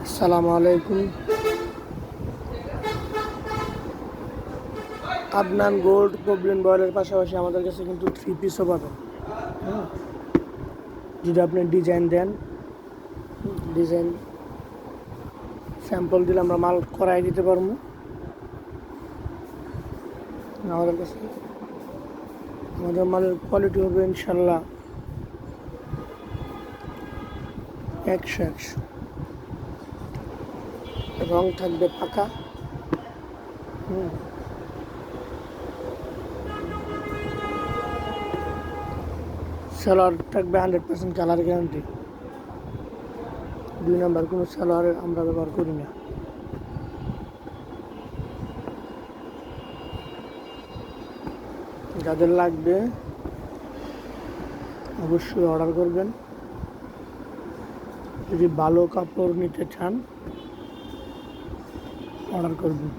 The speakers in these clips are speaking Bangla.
আসসালামু আলাইকুম। আদনান গোল্ড প্রবলেম বয়েলের পাশাপাশি আমাদের কাছে কিন্তু থ্রি পিসও পাবেন। হ্যাঁ, যদি আপনি ডিজাইন দেন, ডিজাইন স্যাম্পল দিলে আমরা মাল করাই দিতে পারবো। আমাদের কাছে আমাদের মালের কোয়ালিটি হবে ইনশাল্লাহ 100 রং থাকবে পাকা। সালোয়ার থাকবে 100% কালার গ্যারান্টি। 2 নাম্বার কোনো সালোয়ার আমরা ব্যবহার করি না। যাদের লাগবে অবশ্যই অর্ডার করবেন। যদি ভালো কাপড় নিতে চান অর্ডার করবেন।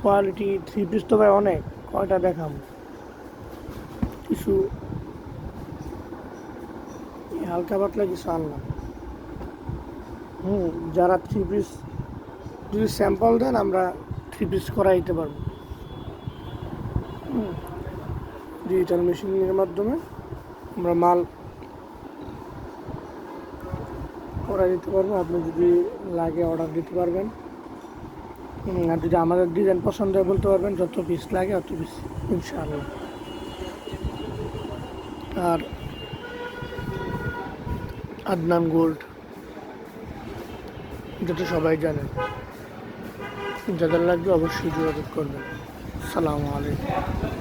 কোয়ালিটি থ্রি পিস তো ভাই অনেক, কয়টা দেখাম, কিছু হালকা পাতলা কিছু আনলাম। যারা থ্রি পিস যদি স্যাম্পল দেন আমরা থ্রি পিস করাই দিতে পারবো। ডিজিটাল মেশিনের মাধ্যমে আমরা মাল করাই দিতে পারবো। আপনি যদি লাগে অর্ডার দিতে পারবেন। আর যদি আমাদের ডিজাইন পছন্দ হয় বলতে পারবেন, যত পিস লাগে অত পিস ইনশাআল্লাহ। আর আদনান গোল্ড এটা তো সবাই জানেন। যাদের লাগবে অবশ্যই যোগাযোগ করবেন। আসসালামু আলাইকুম।